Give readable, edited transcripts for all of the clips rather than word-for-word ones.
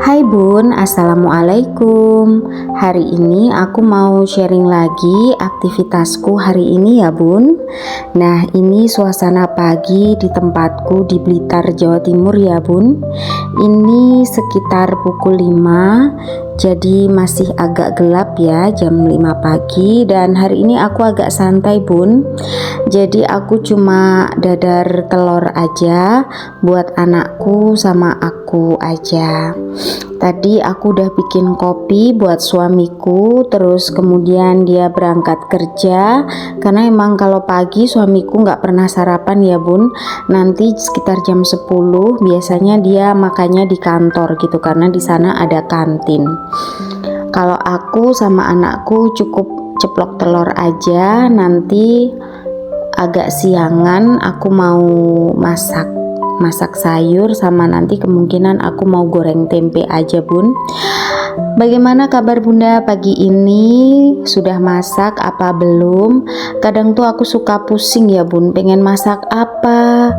Hai Bun, Assalamualaikum. Hari ini aku mau sharing lagi aktivitasku hari ini ya Bun. Nah, ini suasana pagi di tempatku di Blitar, Jawa Timur ya Bun. Ini sekitar pukul 5, jadi masih agak gelap ya, jam 5 pagi. Dan hari ini aku agak santai Bun. Jadi aku cuma dadar telur aja buat anakku sama aku aja. Tadi aku udah bikin kopi buat suamiku, terus kemudian dia berangkat kerja. Karena emang kalau pagi suamiku nggak pernah sarapan ya Bun. Nanti sekitar jam 10 biasanya dia makannya di kantor gitu, karena di sana ada kantin. Kalau aku sama anakku cukup ceplok telur aja. Nanti agak siangan aku mau masak sayur, sama nanti kemungkinan aku mau goreng tempe aja Bun. Bagaimana kabar Bunda pagi ini? Sudah masak apa belum? Kadang tuh aku suka pusing ya Bun, pengen masak apa,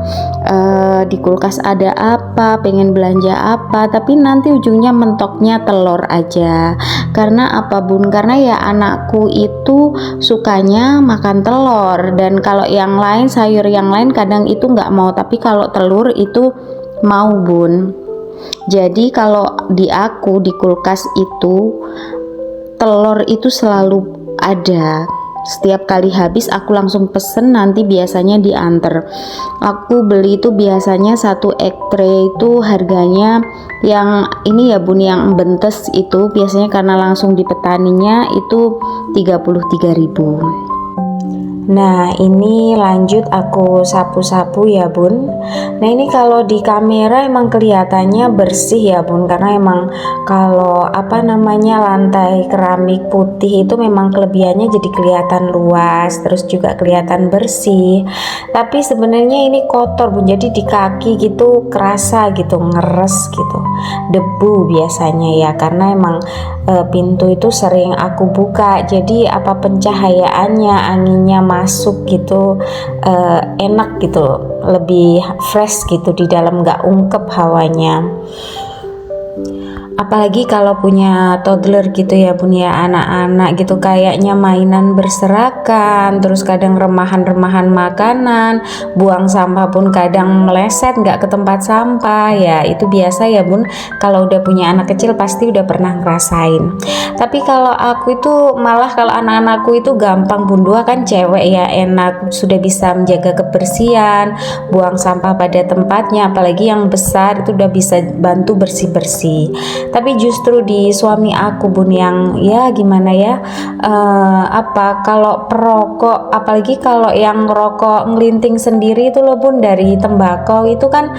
di kulkas ada apa, pengen belanja apa, tapi nanti ujungnya mentoknya telur aja. Karena apa Bun? Karena ya anakku itu sukanya makan telur, dan kalau yang lain, sayur yang lain kadang itu nggak mau, tapi kalau telur itu mau Bun. Jadi kalau di aku di kulkas itu telur itu selalu ada. Setiap kali habis aku langsung pesen, nanti biasanya diantar. Aku beli itu biasanya satu egg tray itu harganya yang ini ya Bun, yang bentes itu biasanya karena langsung di petaninya itu 33.000. Nah, ini lanjut aku sapu-sapu ya Bun. Nah, ini kalau di kamera emang kelihatannya bersih ya Bun, karena emang kalau lantai keramik putih itu memang kelebihannya jadi kelihatan luas, terus juga kelihatan bersih. Tapi sebenarnya ini kotor Bun, jadi di kaki gitu kerasa gitu, ngeres gitu. Debu biasanya ya, karena emang pintu itu sering aku buka, jadi apa pencahayaannya, anginnya masuk gitu, enak gitu, lebih fresh gitu di dalam, nggak ungkep hawanya. Apalagi kalau punya toddler gitu ya Bun ya, anak-anak gitu kayaknya mainan berserakan, terus kadang remahan-remahan makanan, buang sampah pun kadang meleset nggak ke tempat sampah ya. Itu biasa ya Bun, kalau udah punya anak kecil pasti udah pernah ngerasain. Tapi kalau aku itu malah, kalau anak-anakku itu gampang Bun, dua kan cewek ya, enak, sudah bisa menjaga kebersihan, buang sampah pada tempatnya. Apalagi yang besar itu udah bisa bantu bersih-bersih. Tapi justru di suami aku Bun, yang ya gimana ya, kalau perokok, apalagi kalau yang rokok ngelinting sendiri itu loh Bun, dari tembakau itu kan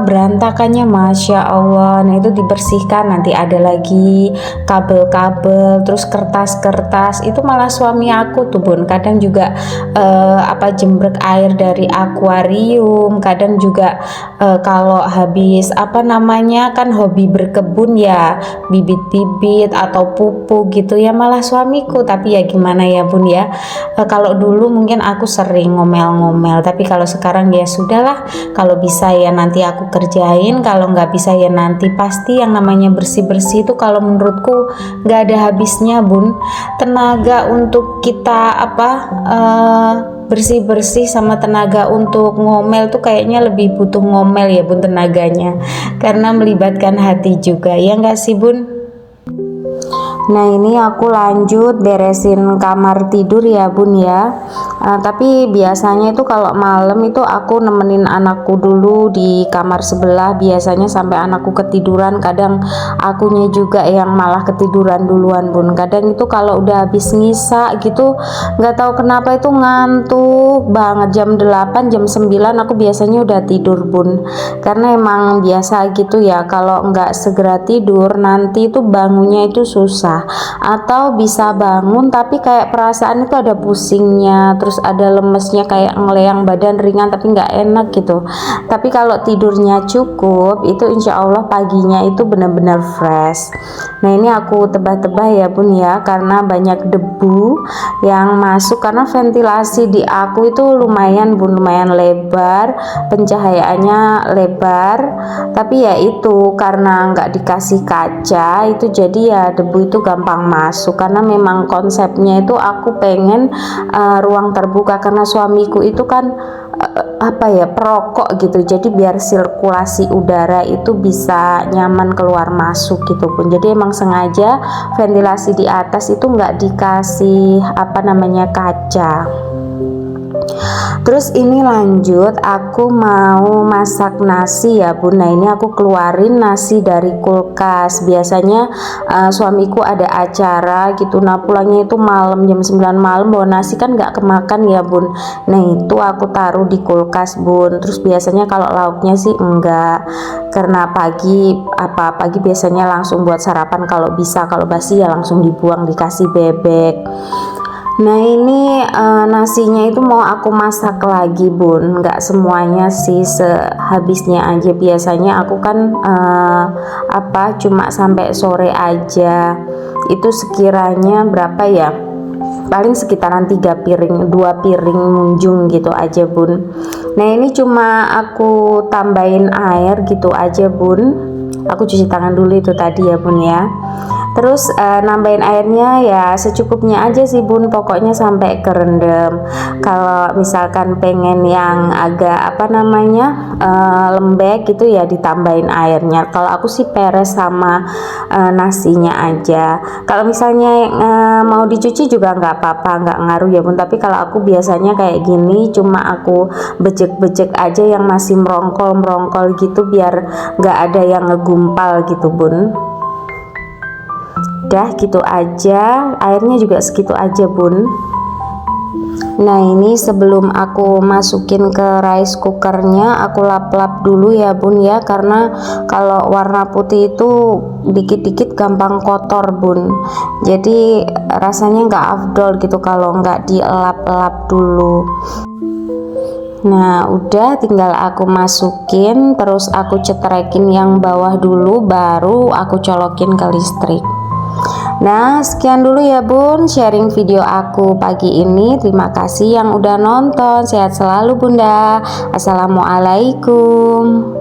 berantakannya Masya Allah. Nah, itu dibersihkan, nanti ada lagi kabel-kabel, terus kertas-kertas, itu malah suami aku tuh Bun kadang juga jembrek air dari akuarium. Kadang juga kalau habis kan hobi berkebun ya, bibit-bibit atau pupuk gitu ya, malah suamiku. Tapi ya gimana ya Bun ya, kalau dulu mungkin aku sering ngomel-ngomel, tapi kalau sekarang ya sudahlah, kalau bisa ya nanti aku kerjain, kalau nggak bisa ya nanti. Pasti yang namanya bersih-bersih itu kalau menurutku nggak ada habisnya Bun. Tenaga untuk kita bersih-bersih sama tenaga untuk ngomel tuh kayaknya lebih butuh ngomel ya Bun tenaganya, karena melibatkan hati juga ya nggak sih Bun? Nah, ini aku lanjut beresin kamar tidur ya Bun ya. Tapi biasanya itu kalau malam itu aku nemenin anakku dulu di kamar sebelah, biasanya sampai anakku ketiduran. Kadang akunya juga yang malah ketiduran duluan Bun. Kadang itu kalau udah habis ngisa gitu, nggak tahu kenapa itu ngantuk banget, jam 8 jam 9 aku biasanya udah tidur Bun. Karena emang biasa gitu ya, kalau nggak segera tidur nanti itu bangunnya itu susah, atau bisa bangun tapi kayak perasaan itu ada pusingnya, terus ada lemesnya, kayak ngeleyang badan ringan tapi nggak enak gitu. Tapi kalau tidurnya cukup itu insya Allah paginya itu benar-benar fresh. Nah ini aku tebah-tebah ya bun ya, karena banyak debu yang masuk, karena ventilasi di aku itu lumayan bun, lumayan lebar, pencahayaannya lebar, tapi ya itu karena nggak dikasih kaca itu jadi ya debu itu gampang masuk, karena memang konsepnya itu aku pengen ruang terbuka, karena suamiku itu kan apa ya, perokok gitu, jadi biar sirkulasi udara itu bisa nyaman keluar masuk gitu pun. Jadi emang sengaja ventilasi di atas itu nggak dikasih apa namanya kaca. Terus ini lanjut, aku mau masak nasi ya bun. Nah ini aku keluarin nasi dari kulkas. Biasanya suamiku ada acara gitu, nah pulangnya itu malam, jam 9 malam, bawa nasi kan nggak kemakan ya bun. Nah itu aku taruh di kulkas bun. Terus biasanya kalau lauknya sih enggak, karena pagi biasanya langsung buat sarapan kalau bisa, kalau basi ya langsung dibuang, dikasih bebek. Nah ini nasinya itu mau aku masak lagi bun, nggak semuanya sih, sehabisnya aja. Biasanya aku kan cuma sampai sore aja. Itu sekiranya berapa ya, paling sekitaran 2 piring munjung gitu aja bun. Nah ini cuma aku tambahin air gitu aja bun. Aku cuci tangan dulu itu tadi ya bun ya. Terus nambahin airnya ya secukupnya aja sih bun, pokoknya sampai kerendam. Kalau misalkan pengen yang agak lembek gitu ya ditambahin airnya. Kalau aku sih peres sama nasinya aja. Kalau misalnya mau dicuci juga nggak apa-apa, nggak ngaruh ya bun. Tapi kalau aku biasanya kayak gini, cuma aku bejek-bejek aja yang masih merongkol gitu, biar nggak ada yang ngegumpal gitu bun. Udah gitu aja, airnya juga segitu aja bun. Nah ini sebelum aku masukin ke rice cookernya, aku lap-lap dulu ya bun ya, karena kalau warna putih itu dikit-dikit gampang kotor bun, jadi rasanya nggak afdol gitu kalau nggak dilap-lap dulu. Nah udah tinggal aku masukin, terus aku cetrekin yang bawah dulu, baru aku colokin ke listrik. Nah sekian dulu ya bun sharing video aku pagi ini. Terima kasih yang udah nonton. Sehat selalu bunda. Assalamualaikum.